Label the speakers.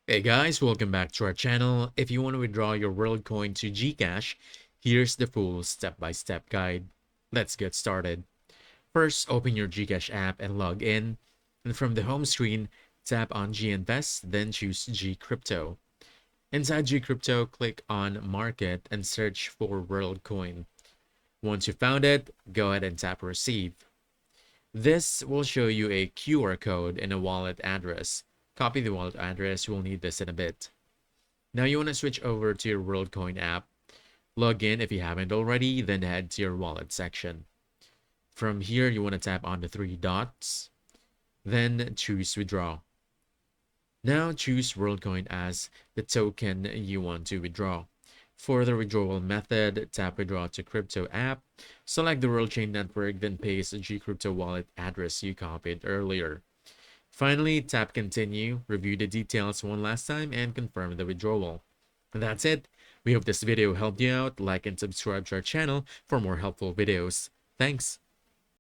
Speaker 1: Hey guys, welcome back to our channel. If you want to withdraw your Worldcoin to GCash, here's the full step-by-step guide. Let's get started. First, open your GCash app and log in. And from the home screen, tap on GInvest, then choose GCrypto. Inside GCrypto, click on Market and search for Worldcoin. Once you found it, go ahead and tap Receive. This will show you a QR code and a wallet address. Copy the wallet address, we'll need this in a bit. Now you want to switch over to your Worldcoin app. Log in if you haven't already, then head to your wallet section. From here, you want to tap on the three dots, then choose withdraw. Now choose Worldcoin as the token you want to withdraw. For the withdrawal method, tap withdraw to crypto app, select the Worldchain network, then paste the GCrypto wallet address you copied earlier. Finally, tap continue, review the details one last time, and confirm the withdrawal. And that's it. We hope this video helped you out. Like and subscribe to our channel for more helpful videos. Thanks.